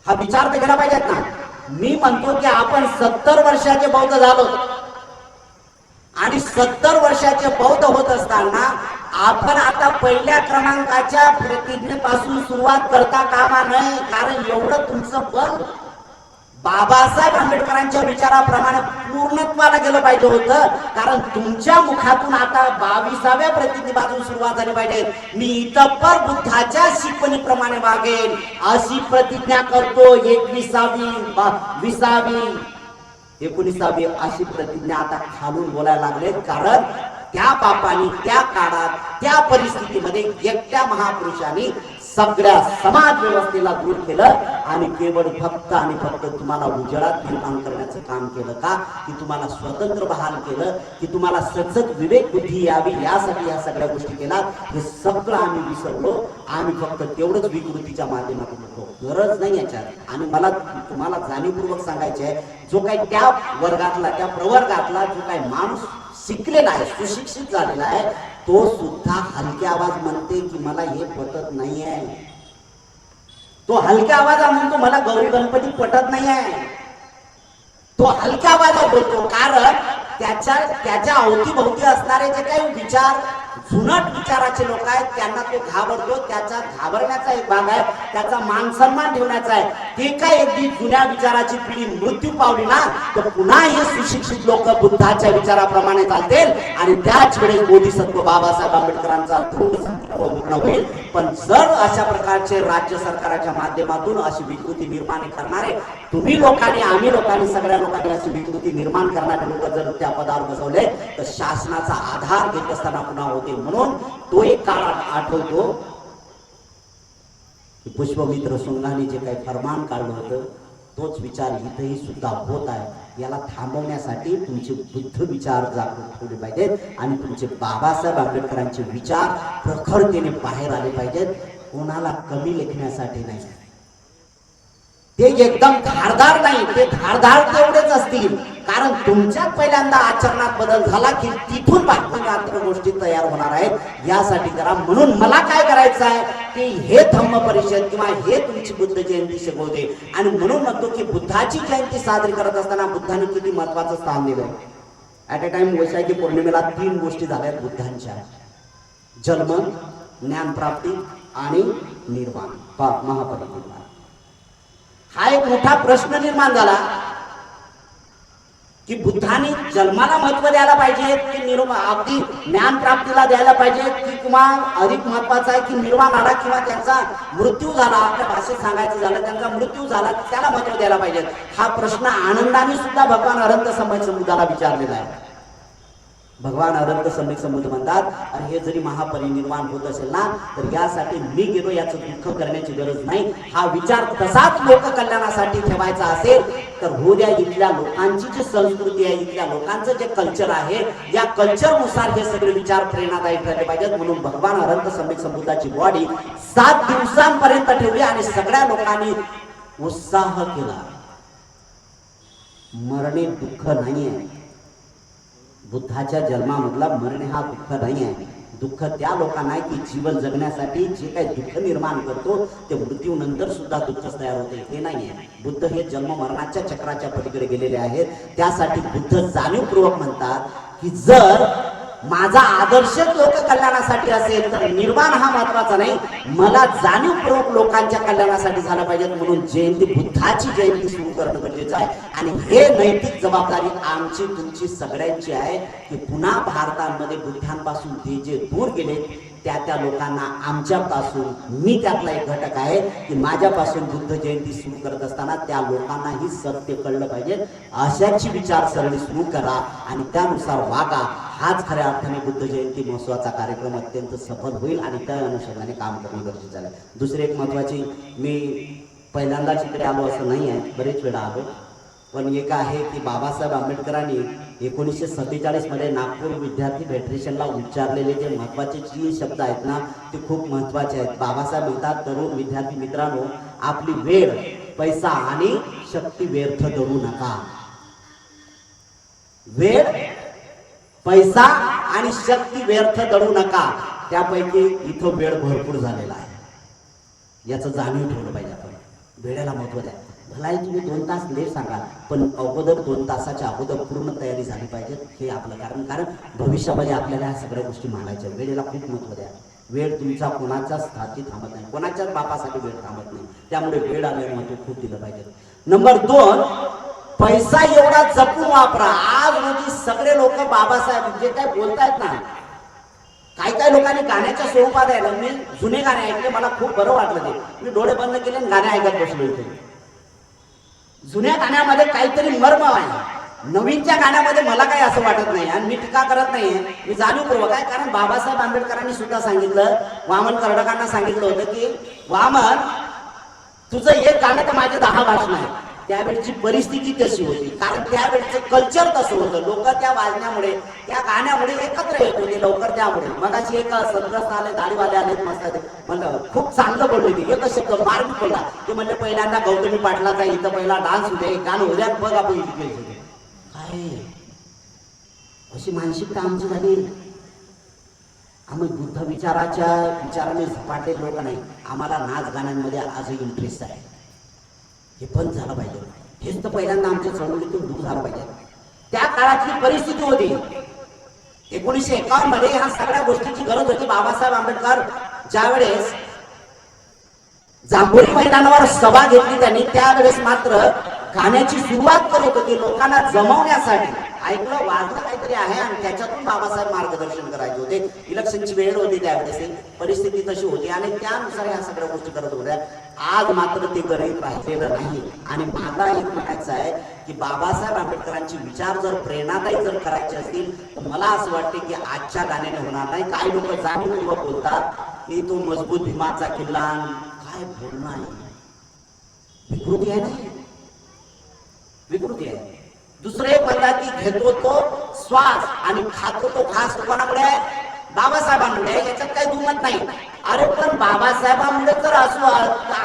हा विचार तर केला पाहिजेत ना. मी म्हणतो की आपण 70 वर्षाचे बौद्ध झालो आणि 70 वर्षाचे बौद्ध होत असताना आपण आता पहिल्या क्रमांकाच्या प्रतिज्ञेपासून सुरुवात करता कामा नये. कारण एवढं तुमचं बल बाबासाहेब आंबेडकरांच्या विचाराप्रमाणे पूर्णत्वाला गेलं पाहिजे होतं. कारण तुमच्या मुखातून आता 22व्या प्रतिज्ञेपासून सुरुवात झाली पाहिजे. मी इतपर बुद्धाच्या शिकवणीप्रमाणे वागेन अशी प्रतिज्ञा करतो. 21वी 20वी 19वी अशी प्रतिज्ञा आता खालून बोलायला लागले. कारण त्या बापानी त्या काळात त्या परिस्थितीमध्ये एकट्या महापुरुषांनी सगळ्या समाज व्यवस्थेला दूर केलं आणि केवळ फक्त आणि फक्त तुम्हाला उजेडात निर्माण करण्याचं काम केलं. का? की तुम्हाला स्वतंत्र बहाल केलं, की तुम्हाला सचत विवेक बुद्धी यावी यासाठी या सगळ्या गोष्टी केल्या. हे सगळं आम्ही विसरलो. आम्ही फक्त तेवढंच विकृतीच्या माध्यमातून होतो, गरज नाही याच्यात. आणि मला तुम्हाला जाणीवपूर्वक सांगायचे आहे, जो काही त्या वर्गातला त्या प्रवर्गातला जो काही माणूस शिकलेला आहे, सुशिक्षित झालेला आहे, तो सुद्धा हलक्या आवाज म्हणते की मला हे पटत नाही आहे. तो हलक्या आवाजात म्हणतो मला गौरी गणपती पटत नाही आहे. तो हलक्या आवाजात बोलतो कारण त्याच्या अवतीभोवती असणारे जे काही विचार जुनाट विचाराचे लोक आहेत त्यांना तो घाबरतो. त्याचा घाबरण्याचा एक भाग आहे, त्याचा मान सन्मान ठेवण्याचा आहे. ते काय अगदी जुन्या विचाराची पिढी मृत्यू पावली ना तर पुन्हा हे सुशिक्षित लोक बुद्धाच्या विचाराप्रमाणे चालतील आणि त्याच वेळेस बोधिसत्व बाबासाहेब आंबेडकरांचा पूर्ण होईल. पण जर अशा प्रकारचे राज्य सरकारच्या माध्यमातून अशी विकृती निर्माण करणारे तुम्ही लोकांनी, आम्ही लोकांनी, सगळ्या लोकांनी अशी विकृती निर्माण करणारे लोक जर त्या पदावर बसवले तर शासनाचा आधार घेत असताना पुन्हा होते. म्हणून तो एक काळ आठवतो की पुष्पमित्र सुंगाने जे काही फरमान काढलं होतं तोच विचार इथेही सुद्धा होत आहे. याला थांबवण्यासाठी तुमचे बुद्ध विचार जागृत ठेवले पाहिजेत आणि तुमचे बाबासाहेब आंबेडकरांचे विचार प्रखरतेने बाहेर आले पाहिजेत. कोणाला कमी लेखण्यासाठी नाही, ते एकदम धारदार नाही, ते धारदार तेवढेच असतील कारण तुमच्यात पहिल्यांदा आचरणात बदल झाला की तिथून बाकीच्या गोष्टी तयार होणार आहेत. यासाठी करा. म्हणून मला काय करायचं आहे की हे धम्म परिषद किंवा हे तुमची बुद्ध जयंती शिकवते आणि म्हणून म्हणतो की बुद्धाची जयंती साजरी करत असताना बुद्धाने किती महत्वाचं स्थान दिलंय. ऍट अ टाइम वैशाखी पौर्णिमेला 3 गोष्टी झाल्यात बुद्धांच्या: जन्म, ज्ञानप्राप्ती आणि निर्वाण, महापरिनिर्वाण. हा एक मोठा प्रश्न निर्माण झाला की बुद्धाने जन्माला महत्व द्यायला पाहिजे की अगदी ज्ञान प्राप्तीला द्यायला पाहिजे की किंवा अधिक महत्वाचं आहे की निर्वाण आला किंवा त्यांचा मृत्यू झाला, आपल्या भाषेत सांगायचं झालं त्यांचा मृत्यू झाला त्याला महत्व द्यायला पाहिजे? हा प्रश्न आनंदाने सुद्धा भगवान अनंत सम्यक संबुद्धाला विचारलेला आहे. भगवान अनंत सम्यक संबुद्ध म्हणतात, आणि हे जरी महापरिनिर्वाण होत असेल ना तर यासाठी मी गेलो याचं दुःख करण्याची गरज नाही. हा विचार तसाच लोक कल्याणासाठी ठेवायचा असेल तर हो द्या. इथल्या लोकांची जी संस्कृती आहे, इथल्या लोकांचं जे कल्चर आहे, या कल्चरनुसार हे सगळे विचार प्रेरणादायी ठरले पाहिजेत. म्हणून भगवान अनंत सम्यक संबुद्धाची बॉडी 7 दिवसांपर्यंत ठेवली आणि सगळ्या लोकांनी उत्साह केला. मरणे दुःख नाही आहे. बुद्धाच्या जन्मामधला मरण हा दुःख नाही आहे. दुःख त्या लोकांना आहे की जीवन जगण्यासाठी जे काही दुःख निर्माण करतो ते मृत्यूनंतर सुद्धा दुःख तयार होते, हे नाही आहे. बुद्ध हे जन्म मरणाच्या चक्राच्या पलीकडे गेलेले आहेत. त्यासाठी बुद्ध जाणीवपूर्वक म्हणतात की जर माझा आदर्श लोक कल्याणासाठी असेल तर निर्वाण हा महत्वाचा नाही, मला जाणीवपूर्वक लोकांच्या कल्याणासाठी झालं पाहिजे. म्हणून जयंती, बुद्धाची जयंती सुरू करणं गरजेचं आहे. आणि हे नैतिक जबाबदारी आमची तुमची सगळ्यांची आहे की पुन्हा भारतामध्ये बुद्धांपासून ते जे दूर गेले त्या लोकांना आमच्यापासून, मी त्यातला एक घटक आहे की माझ्यापासून बुद्ध जयंती सुरू करत असताना त्या लोकांनाही सत्य कळलं पाहिजे. अशाची विचारसरणी सुरू करा आणि त्यानुसार वागा. हाच खऱ्या अर्थाने बुद्ध जयंती महोत्सवाचा कार्यक्रम अत्यंत सफल होईल आणि त्या अनुषंगाने काम करणं गरजेचं आहे. दुसरी एक महत्वाची, मी पहिल्यांदाच इकडे आलो असं नाही आहे, बरेच वेळा आलो, पण एक आहे की बाबासाहेब आंबेडकरांनी 1947 मध्ये नागपूर विद्यार्थी फेडरेशनला उच्चारलेले जे महत्वाचे जे शब्द आहेत ना ते खूप महत्वाचे आहेत. बाबासाहेब म्हणतात, तरुण विद्यार्थी मित्रांनो, आपली वेळ, पैसा आणि शक्ती व्यर्थ दळू नका. वेळ, पैसा आणि शक्ती व्यर्थ दळू नका. त्यापैकी इथं वेळ भरपूर झालेला आहे, याचं जाणीव ठेवलं पाहिजे. आपण वेळेला महत्व द्या. भलाई तुम्ही 2 तास लेट सांगा, पण अगोदर 2 तासाच्या अगोदर पूर्ण तयारी झाली पाहिजे. हे आपलं कारण भविष्यामध्ये आपल्याला ह्या सगळ्या गोष्टी मांडायच्या. वेळेला खूप महत्व द्या. वेळ तुमचा कोणाच्याच हाती थांबत नाही, कोणाच्याच बापासाठी वेळ थांबत नाही. त्यामुळे वेळ आल्यावर महत्व खूप दिलं पाहिजे. नंबर 2, पैसा एवढा जपून वापरा. आज रोजी सगळे लोक बाबासाहेब जे काय बोलतायत ना, काही लोकांनी गाण्याच्या स्वरूपात आहे ना, मी जुने गाणे ऐकले, मला खूप बरं वाटलं. ते मी डोळे बंद केले आणि गाणे ऐकत बसलो इथे. जुन्या गाण्यामध्ये काहीतरी मर्म आहे, नवीनच्या गाण्यामध्ये मला काही असं वाटत नाही. आणि मी टीका करत नाहीये, मी जाणीवपूर्वक आहे. कारण बाबासाहेब आंबेडकरांनी सुद्धा सांगितलं, वामन कर्डकांना सांगितलं होतं की वामन, तुझं एक गाणं तर माझे 10 भाषण आहे. त्यावेळची परिस्थिती तशी होती, कारण त्यावेळचं कल्चर तसं होतं. लोक त्या वाजण्यामुळे, त्या गाण्यामुळे एकत्र येत होते लवकर. त्यामुळे मगाशी एक सदग्रस्त आले, दाढीवाले आले, मस्त म्हणलं, खूप चांगलं बोलले ते. एकच शब्द मार्ग बोलला की म्हणजे पहिल्यांदा गौतमी पाटलाचा इथं पहिला डान्स होते, गाणं उद्या बघ आपण इथे होते. काय अशी मानसिकता आमची झाली. आम्ही बुद्ध विचाराने झपाटले लोक नाही. आम्हाला नाच गाण्यांमध्ये आजही इंटरेस्ट आहे. हे बंद झालं पाहिजे. हेच तर पहिल्यांदा आमच्या चळवळीतून दूर झालं पाहिजे. त्या काळातली परिस्थिती होती. 1951 मध्ये ह्या सगळ्या गोष्टीची गरज होती. बाबासाहेब आंबेडकर ज्यावेळेस जांभोरी मैदानावर सभा घेतली त्यांनी, त्यावेळेस मात्र गाण्याची सुरुवात करत होती लोकांना जमवण्यासाठी. ऐकलं, वाजलं काहीतरी आहे आणि त्याच्यातून बाबासाहेब मार्गदर्शन करायचे होते. इलेक्शनची वेळ होती त्यावेळेस, परिस्थिती तशी होती आणि त्यानुसार ह्या सगळ्या गोष्टी करत होत्या. आज मात्र ते गरीब राहिलेलं नाही. आणि मला एक म्हणायचं आहे की बाबासाहेब आंबेडकरांचे विचार जर प्रेरणादायी जर करायचे असतील तर मला असं वाटते की आजच्या गाण्याने होणार नाही. काही लोक जाणून बोलतात की तो मजबूत भीमाचा किल्ला, काय बोलणं आहे, विकृती आहे ना, विकृती आहे. दुसरे म्हणतात की घेतो तो श्वास आणि खातो तो घास. कोणामुळे? बाबासाहेबांमुळे. याच्यात काही दुमत नाही. अरे पण बाबासाहेबांमुळे तर असो,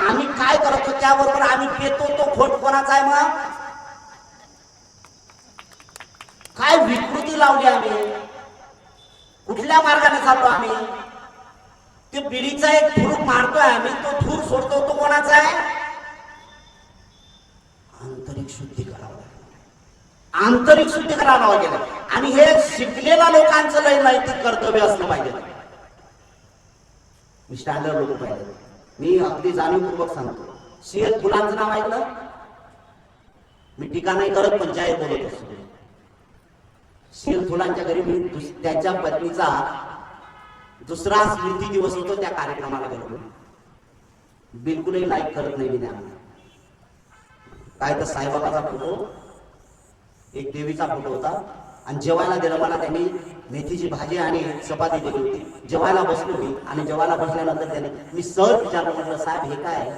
आम्ही काय करतो त्याबरोबर आम्ही पेतो तो खोट कोणाचा आहे? मग काय विकृती लावली आम्ही? कुठल्या मार्गाने चाललो आम्ही? ते पिढीचा एक धूर मारतोय आम्ही, तो धूर सोडतो तो कोणाचा आहे? आंतरिक शुद्धी करावं लागेल, आंतरिक शुद्धी करावं लागेल. आणि हे शिकलेल्या लोकांचं लय नैतिक कर्तव्य असलं पाहिजे. मी स्टँडर्ड लोक पाहिजे. मी अगदी जाणीवपूर्वक सांगतो. C.S. फुलांचं नाव ऐकलं? मी टीका नाही करत, पण जाहीर बोलत असतो. शिरथुलांच्या घरी मी त्याच्या पत्नीचा दुसरा स्मृती दिवस होतो, त्या कार्यक्रमाला गेलो. बिलकुलही लाईक करत नाही मी त्या. काय तर साईबाबाचा फोटो, एक देवीचा फोटो होता, आणि जेवायला दिलं मला त्यांनी मेथीची भाजी आणि चपाती दिली होती. जेवायला बसलो मी, आणि जेवायला बसल्यानंतर त्याने मी सहज विचारलं, म्हटलं साहेब हे काय?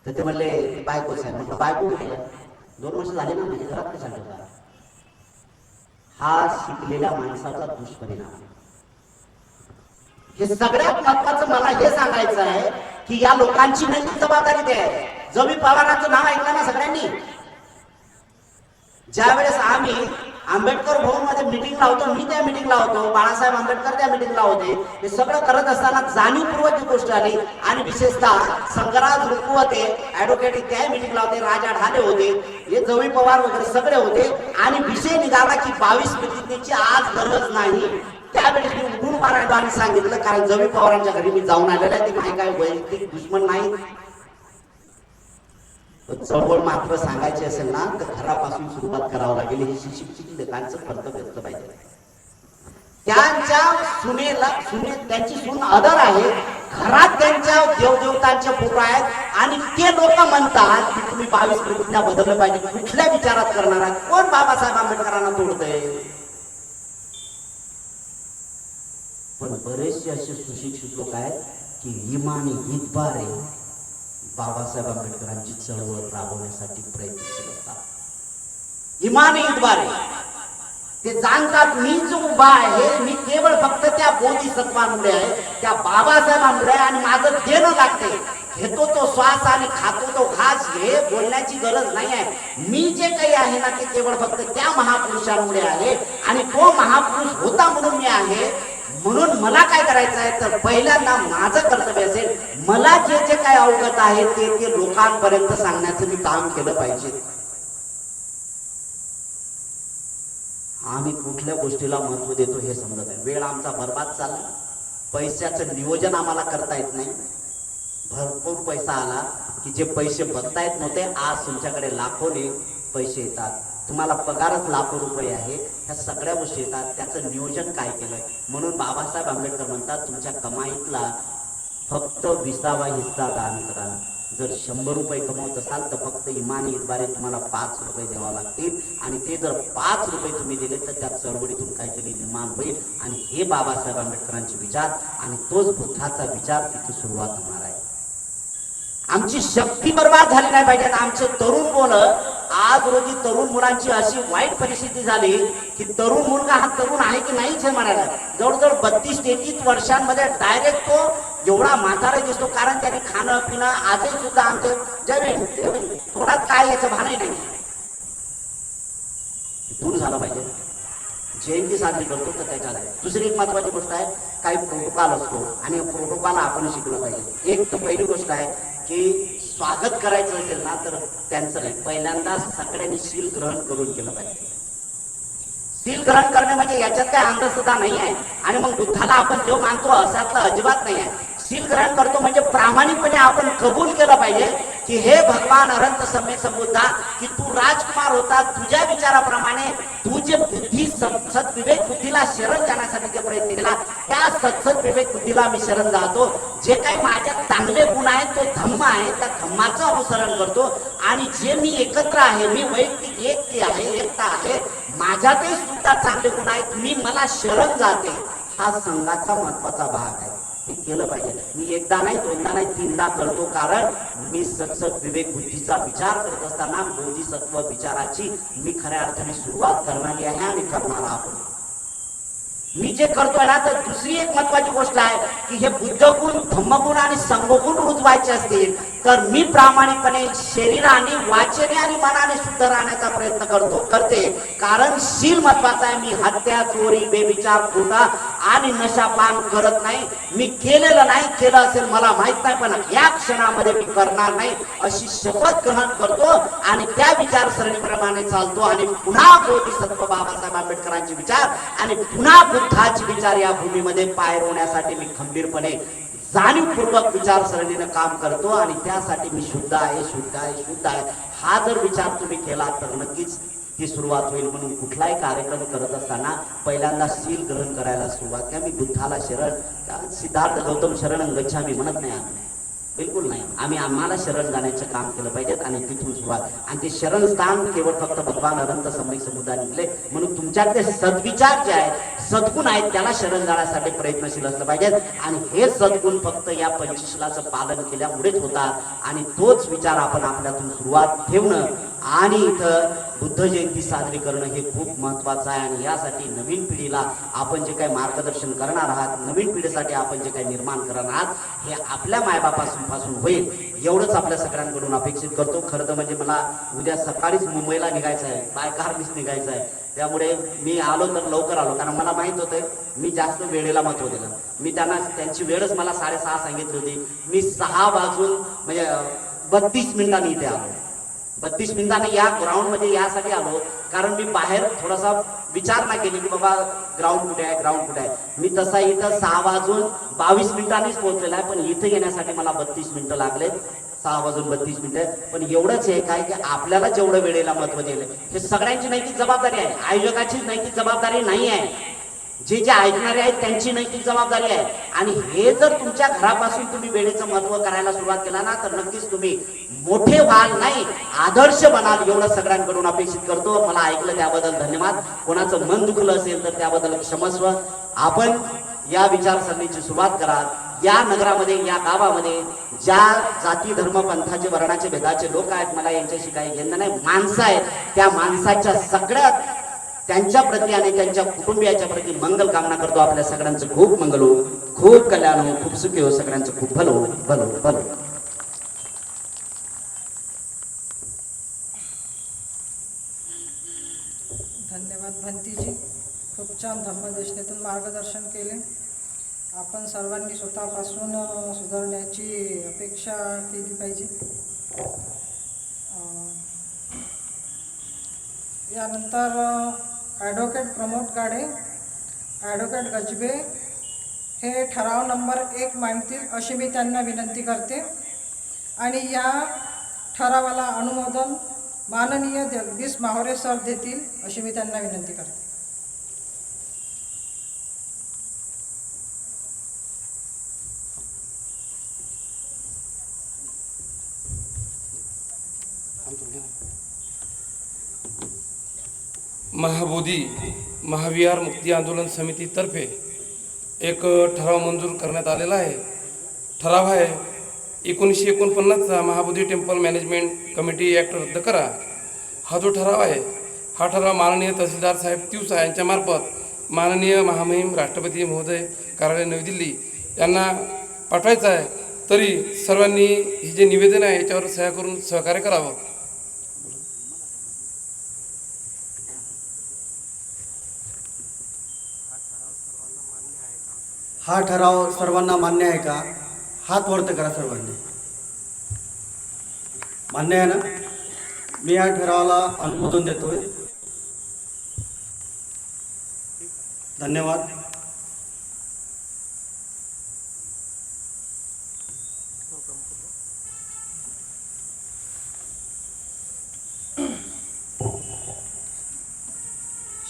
तर ते म्हणले बायको साहेब. म्हटलं बायको कुठे? 2 वर्ष झाले ना, म्हणजे घरात कशा ठेवता? हा शिकलेल्या माणसाचा दुष्परिणाम. हे सगळ्यात महत्वाचं मला हे सांगायचं आहे की या लोकांची नैतिक जबाबदारी ते आहे. जवी पवारांचं नाव ऐकलं ना सगळ्यांनी. ज्या वेळेस आम्ही आंबेडकर भवन मध्ये मिटिंगला होतो, मी त्या मिटिंगला होतो, बाळासाहेब आंबेडकर त्या मिटिंगला होते, हे सगळं करत असताना जाणीवपूर्वक ही गोष्ट आली. आणि विशेषतः संगराज रुकवते ऍडव्होकेट त्या मिटिंगला होते, राजा ढाले होते, हे जवी पवार वगैरे सगळे होते. आणि विषय निघाला की 22 प्रतिज्ञेची आज गरज नाही. त्यावेळेस मी उठून मारायला आणि सांगितलं, कारण जवी पवारांच्या घरी मी जाऊन आलेला आहे, ते काही काय वैयक्तिक दुश्मन नाही. चळवळ मात्र सांगायची असेल ना तर घरापासून सुरुवात करावं लागेल. हे शिक्षित लोकांचं कर्तव्य असलं पाहिजे. त्यांच्या त्यांची सून अदर आहे, घरात त्यांच्या देवदेवतांचे फोटो आहेत, आणि ते लोक म्हणतात की तुम्ही 22 प्रतिज्ञा बदललं पाहिजे. कुठल्या विचारात करणार आहात? कोण बाबासाहेब आंबेडकरांना तोडतंय? पण बरेचसे असे सुशिक्षित लोक आहेत की इमानी हितबारे बाबासाहेब आंबेडकरांची चळवळ राबवण्यासाठी प्रयत्नशील असतात. इमानी हितबारे ते जाणतात मी जो उभा आहे मी केवळ फक्त त्या बोधिसत्वांमुळे आहे, त्या बाबासाहेबांमुळे, आणि माझं देणं लागते. घेतो तो श्वास आणि खातो तो घास, हे बोलण्याची गरज नाही आहे. मी जे काही आहे ना ते केवळ फक्त त्या महापुरुषांमुळे आहे, आणि तो महापुरुष होता म्हणून मी आहे. म्हणून मला काय करायचं आहे तर पहिल्यांदा माझं कर्तव्य असेल, मला जे जे काय अवगत आहे ते लोकांपर्यंत सांगण्याचं मी काम केलं पाहिजे. आम्ही कुठल्या गोष्टीला महत्व देतो हे समजत आहे. वेळ आमचा बर्बाद चालला, पैशाचं नियोजन आम्हाला करता येत नाही. भरपूर पैसा आला की जे पैसे बघता येत नव्हते, आज तुमच्याकडे लाखोने पैसे येतात. तुम्हाला पगारच लाखो रुपये आहे, ह्या सगळ्या गोष्टी येतात. त्याचं नियोजन काय केलंय? म्हणून बाबासाहेब आंबेडकर म्हणतात तुमच्या कमाईतला फक्त 20वा हिस्सा दान करा. जर 100 रुपये कमवत असाल तर फक्त इमानी इतबारे तुम्हाला 5 रुपये द्यावा लागतील, आणि ते जर 5 रुपये तुम्ही दिले तर त्या चळवळीतून काहीतरी निर्माण होईल. आणि हे बाबासाहेब आंबेडकरांचे विचार, आणि तोच बुद्धाचा विचार तिथे सुरुवात होणार आहे. आमची शक्ती बर्बाद झाली नाही पाहिजे. आमचे तरुण मुलं, आज रोजी तरुण मुलांची अशी वाईट परिस्थिती झाली की तरुण मुलगा हा तरुण आहे की नाहीच हे म्हणायला. जवळजवळ 32-33 वर्षांमध्ये डायरेक्ट तो एवढा म्हातारा दिसतो, कारण त्याने खाणं पिणं आजही सुद्धा आमचे जमीन थोडा काय याचं भानही नाही. दूर झालं पाहिजे. जयंती साजरी करतो तर त्याच्यात आहे. दुसरी एक महत्वाची गोष्ट आहे, काही प्रोटोकॉल असतो, आणि प्रोटोकॉल आपण शिकलं पाहिजे. एक तर पहिली गोष्ट आहे की स्वागत करायचं असेल ना तर त्यांचं नाही, पहिल्यांदा सगळ्यांनी शील ग्रहण करून केलं पाहिजे. शील ग्रहण करणे म्हणजे याच्यात काही अंधश्रद्धा नाही आहे, आणि मग बुद्धाला आपण जो मानतो असातलं अजिबात नाही आहे. शील ग्रहण करतो म्हणजे प्रामाणिकपणे आपण कबूल केलं पाहिजे की हे भगवान अनंत सम्यक संबुद्धा, की तू राजकुमार होता, तुझ्या विचाराप्रमाणे तू जे बुद्धी सद्विवेक बुद्धीला शरण जाण्यासाठी जे प्रयत्न केला, त्या सद्विवेक बुद्धीला मी शरण जातो. जे काही माझ्यात चांगले गुण आहेत तो धम्म आहे, त्या धम्माचं अनुसरण करतो. आणि जे मी एकत्र आहे, मी वैयक्तिक एकटी आहे, एकता आहे, माझ्यातही सुद्धा चांगले गुण आहेत, मी मला शरण जाते. हा संघाचा महत्वाचा भाग आहे. हे केलं पाहिजे. मी एकदा नाही, दोनदा नाही, 3दा करतो, कारण मी सत्सत विवेक बुद्धीचा विचार करत असताना बोधिसत्व विचाराची मी खऱ्या अर्थाने सुरुवात करणारी आहे आणि करणार आहोत. मी जे करतोय ना, तर दुसरी एक महत्वाची गोष्ट आहे की हे बुद्धगुण, धम्मगुण आणि संघगुण रुजवायचे असतील तर मी प्रामाणिकपणे शरीराने, वाचने आणि मनाने शुद्ध राहण्याचा प्रयत्न करते. कारण शील महत्वाचा आहे. मी हत्या, चोरी, बेविचार, खोटा आणि नशापान करत नाही. मी केलेलं नाही, केलं असेल मला माहित नाही, पण या क्षणामध्ये मी करणार नाही अशी शपथ ग्रहण करतो आणि त्या विचारसरणीप्रमाणे चालतो. आणि पुन्हा बोधिसत्व बाबासाहेब आंबेडकरांचे विचार आणि पुन्हा बुद्धाचे विचार या भूमीमध्ये पाय रोवण्यासाठी मी खंबीरपणे, जाणीवपूर्वक विचारसरणीने काम करतो. आणि त्यासाठी मी शुद्ध आहे, शुद्ध आहे, शुद्ध आहे हा जर विचार तुम्ही केला तर नक्कीच ती सुरुवात होईल. म्हणून कुठलाही कार्यक्रम करत असताना पहिल्यांदा शील ग्रहण करायला सुरुवात करा. मी बुद्धाला शरण, सिद्धार्थ गौतम शरण गच्छामी म्हणत नाही आम्ही, बिलकुल नाही. आम्ही आम्हाला शरण जाण्याचं काम केलं पाहिजे आणि तिथून सुरुवात. आणि ते शरण स्थान केवळ फक्त भगवान अनंत सम्यक समुदाय निघले. म्हणून तुमच्यातले सद्विचार जे आहेत, सद्गुण आहेत, त्याला शरण जाण्यासाठी प्रयत्नशील असलं पाहिजेत. आणि हे सद्गुण फक्त या पंचशीलाचं पालन केल्यामुळेच होतात. आणि तोच विचार आपण आपल्यातून सुरुवात ठेवणं आणि इथं बुद्ध जयंती साजरी करणं हे खूप महत्त्वाचं आहे. आणि यासाठी नवीन पिढीला आपण जे काही मार्गदर्शन करणार आहात, नवीन पिढीसाठी आपण जे काही निर्माण करणार आहात, हे आपल्या मायबापासून होईल एवढंच आपल्या सगळ्यांकडून अपेक्षित करतो. खरं तर म्हणजे मला उद्या सकाळीच मुंबईला निघायचं आहे, बाय कारनीच निघायचं आहे. त्यामुळे मी आलो तर लवकर आलो, कारण मला माहीत होतं मी जास्त वेळेला महत्त्व दिलं. मी त्यांना त्यांची वेळच मला 6:30 सांगितली होती. मी 6 वाजून म्हणजे 32 मिनिटांनी इथे आलो. 32 मिनिटांनी या ग्राउंडमध्ये यासाठी आलो कारण मी बाहेर थोडासा विचार नाही केली की बाबा ग्राउंड कुठे आहे, ग्राउंड कुठे आहे. मी तसा इथं 6 वाजून 22 मिनिटांनीच पोहोचलेला आहे, पण इथे येण्यासाठी मला 32 मिनिटं लागलेत. 6 वाजून 32 मिनिटं. पण एवढंच आहे काय की आपल्याला जेवढं वेळेला महत्त्व दिलं हे सगळ्यांची नैतिक जबाबदारी आहे, आयोजकाची नैतिक जबाबदारी नाही आहे. जे जे ऐकणारे आहेत त्यांची नैतिक जबाबदारी आहे. आणि हे जर तुमच्या घरापासून तुम्ही वेळेचं महत्त्व करायला सुरुवात केला ना, तर नक्कीच तुम्ही मोठे व्हाल, नाही आदर्श बनाल, एवढं सगळ्यांकडून अपेक्षित करतो. मला ऐकलं त्याबद्दल धन्यवाद. कोणाचं मन दुखलं असेल तर त्याबद्दल क्षमस्व. आपण या विचारसरणीची सुरुवात करा. या नगरामध्ये, या गावामध्ये ज्या जाती धर्म पंथाचे वर्णाचे भेदाचे लोक आहेत, मला यांच्याशी काही घेणं नाही, माणसं आहेत. त्या माणसाच्या सगळ्यात त्यांच्या प्रती आणि त्यांच्या कुटुंबियाच्या प्रती मंगल कामना करतो. आपल्या सगळ्यांचं खूप मंगल हो, खूप कल्याण हो, खूप सुखी हो, सगळ्यांचं खूप भलं हो, भलं भलं. धन्यवाद भंतीजी, खूप छान धम्मदेशनेतून मार्गदर्शन केले. आपण सर्वांनी स्वतःपासून सुधारण्याची अपेक्षा केली पाहिजे. यानंतर ॲडव्होकेट प्रमोद गाडे, ॲडव्होकेट गजबे हे ठराव नंबर 1 मांडतील अशी मी त्यांना विनंती करते. आणि या ठरावाला अनुमोदन माननीय जगदीश माहुरे सर देतील अशी मी त्यांना विनंती करते. महाबोधी महाविहार मुक्ती आंदोलन समितीतर्फे एक ठराव मंजूर करण्यात आलेला आहे. ठराव आहे 1949चा Mahabodhi temple management committee act रद्द करा. हा जो ठराव आहे, हा ठराव माननीय तहसीलदार साहेब तिवसा यांच्यामार्फत माननीय महामहिम राष्ट्रपती महोदय कार्यालय नवी दिल्ली यांना पाठवायचा आहे. तरी सर्वांनी हे जे निवेदन आहे याच्यावर सह्या करून सहकार्य करावं. हा ठराव सर्वांना मान्य आहे का? हात वरती करा सर्वांनी. मान्य आहे ना? मी या ठरावाला अनुमोदन देतोय. धन्यवाद.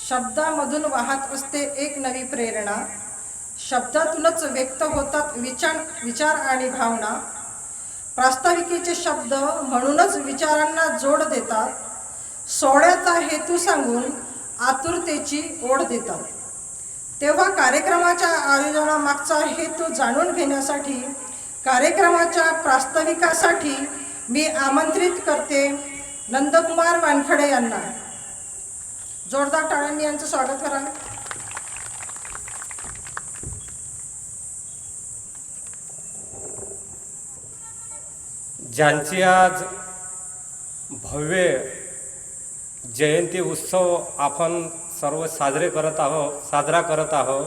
शब्दामधून वाहत असते एक नवी प्रेरणा, शब्दातूनच व्यक्त होतात विचार आणि भावना. प्रास्ताविकेचे शब्द म्हणूनच विचारांना जोड देतात, सोहळ्याचा हेतू सांगून आतुरतेची ओढ देतात. तेव्हा कार्यक्रमाच्या आयोजनामागचा हेतू जाणून घेण्यासाठी कार्यक्रमाच्या प्रास्ताविकासाठी मी आमंत्रित करते नंदकुमार वानखडे यांना. जोरदार टाळ्यांनी यांचं स्वागत करा. ज्यांची आज भव्य जयंती उत्सव आपण सर्व साजरा करत आहोत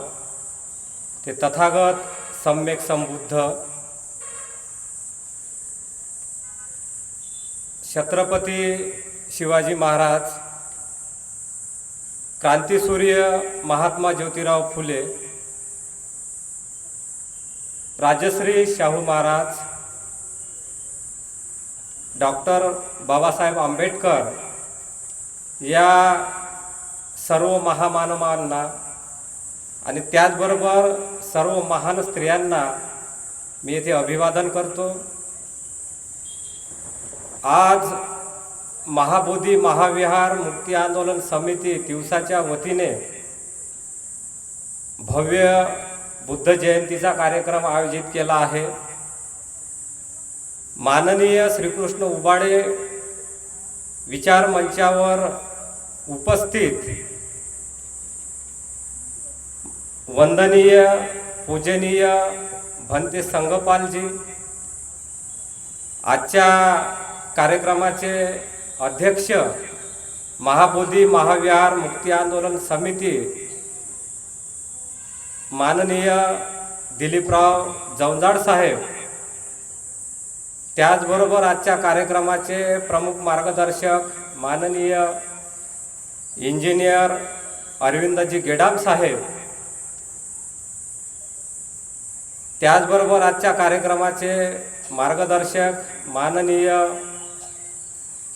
ते तथागत सम्यक संबुद्ध छत्रपती शिवाजी महाराज, क्रांतीसूर्य महात्मा ज्योतिराव फुले, राजश्री शाहू महाराज, डॉक्टर बाबासाहेब आंबेडकर या सर्व महामानवांना आणि त्याचबरोबर सर्व महान स्त्रियांना मी येथे अभिवादन करतो। आज महाबोधी महाविहार मुक्ती आंदोलन समिती तिवसाच्या वतीने भव्य बुद्ध जयंतीचा कार्यक्रम आयोजित केला आहे। माननीय श्रीकृष्ण उबाळे विचार मंचावर उपस्थित वंदनीय पूजनीय भंते संगपालजी, आजच्या कार्यक्रमाचे अध्यक्ष महाबोधी महाविहार मुक्ती आंदोलन समिती माननीय दिलीपराव जवंजाड साहेब, त्याचबरोबर आजच्या कार्यक्रमाचे प्रमुख मार्गदर्शक माननीय इंजिनियर अरविंदजी गेडाम साहेब, त्याचबरोबर आजच्या कार्यक्रमाचे मार्गदर्शक माननीय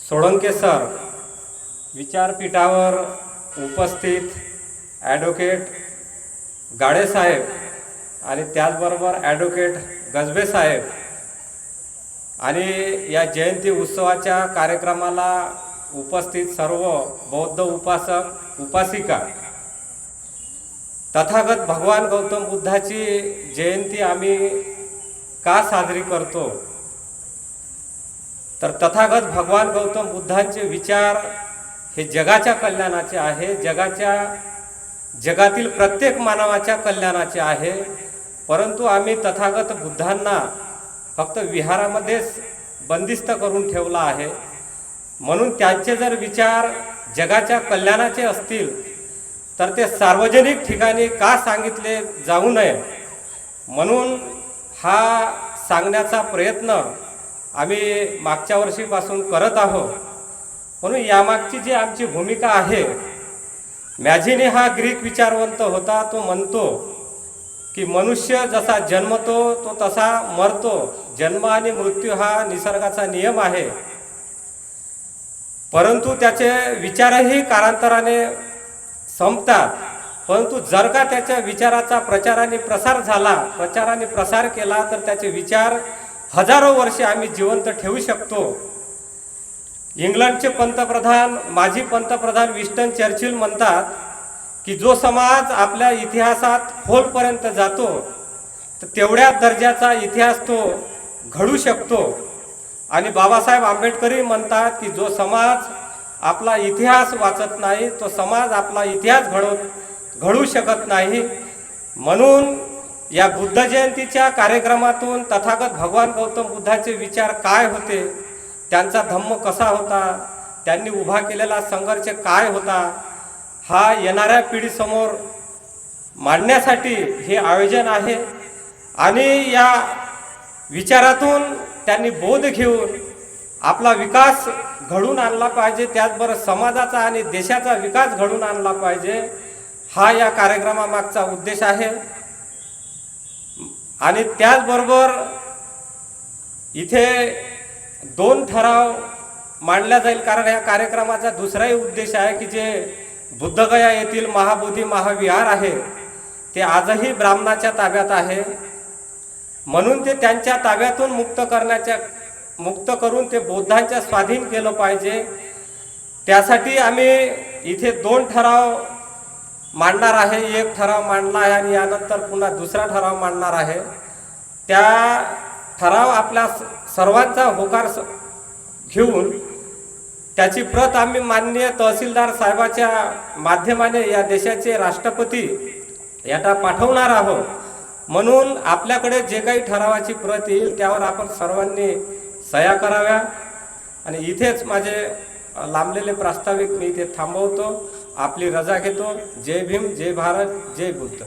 सोळंके सर, विचारपीठावर उपस्थित ॲडव्होकेट गाडे साहेब आणि त्याचबरोबर ॲडव्होकेट गजबे साहेब आणि या जयंती उत्सवाच्या कार्यक्रमाला उपस्थित सर्व बौद्ध उपासक उपासिका। तथागत भगवान गौतम बुद्धाची जयंती आम्ही का साजरी करतो, तर तथागत भगवान गौतम बुद्धांचे विचार हे जगाच्या कल्याणाचे आहे, जगातील प्रत्येक मानवाच्या कल्याणाचे आहे। परंतु आम्ही तथागत बुद्धांना फक्त विहारामध्येच बंदिस्त करून ठेवला आहे। म्हणून त्यांचे जर विचार जगाच्या कल्याणाचे असतील तर ते सार्वजनिक ठिकाणी का सांगितले जाऊ नये, म्हणून हा सांगण्याचा प्रयत्न आम्ही मागच्या वर्षीपासून करत आहोत। म्हणून यामागची जी आमची भूमिका आहे, मॅझिनी हा ग्रीक विचारवंत होता, तो म्हणतो की मनुष्य जसा जन्मतो तो तसा मरतो, जन्म आणि मृत्यू हा निसर्गाचा नियम आहे। परंतु त्याचे विचारही कालांतराने संपतात, परंतु जर का त्याच्या विचाराचा प्रचाराने प्रसार केला तर त्याचे विचार हजारो वर्षे आम्ही जिवंत ठेवू शकतो। इंग्लंडचे पंतप्रधान माजी पंतप्रधान विन्स्टन चर्चिल म्हणतात की जो समाज आपल्या इतिहासात खोलपर्यंत जातो तर तेवढ्या दर्जाचा इतिहास तो घडू शकतो। आणि बाबासाहेब आंबेडकरही म्हणतात की जो समाज आपला इतिहास वाचत नाही तो समाज आपला इतिहास घडू शकत नाही। म्हणून या बुद्ध जयंतीच्या कार्यक्रमातून तथागत भगवान गौतम बुद्धाचे विचार काय होते, त्यांचा धम्म कसा होता, त्यांनी उभा केलेला संघर्ष काय होता, हा येणाऱ्या पिढीसमोर मांडण्यासाठी हे आयोजन आहे। आणि या विचारातून त्यांनी बोध घेऊन आपला विकास घडून आणला पाहिजे, त्याचबरोबर समाजाचा आणि देशाचा विकास घडून आणला पाहिजे, हा या कार्यक्रमामागचा उद्देश आहे। आणि त्याचबरोबर इथे 2 ठराव मांडला जाईल, कारण या कार्यक्रमाचा दुसराही उद्देश आहे की जे बुद्धगया येथील महाबोधी महाविहार आहे ते आजही ब्राह्मणाच्या ताब्यात आहे। म्हणून ते त्यांच्या ताब्यातून मुक्त करून ते बौद्धांच्या स्वाधीन केलं पाहिजे। त्यासाठी आम्ही इथे 2 ठराव मांडणार आहे, एक ठराव मांडला आहे आणि यानंतर पुन्हा दुसरा ठराव मांडणार आहे। त्या ठराव आपल्या सर्वांचा होकार घेऊन त्याची प्रत आम्ही माननीय तहसीलदार साहेबाच्या माध्यमाने या देशाचे राष्ट्रपती यांना पाठवणार आहोत। म्हणून आपल्याकडे जे काही ठरावाची प्रत येईल त्यावर आपण सर्वांनी सह्या कराव्या। आणि इथेच माझे लांबलेले प्रास्ताविक मी इथे थांबवतो, आपली रजा घेतो। जय भीम, जय भारत, जय बुद्ध।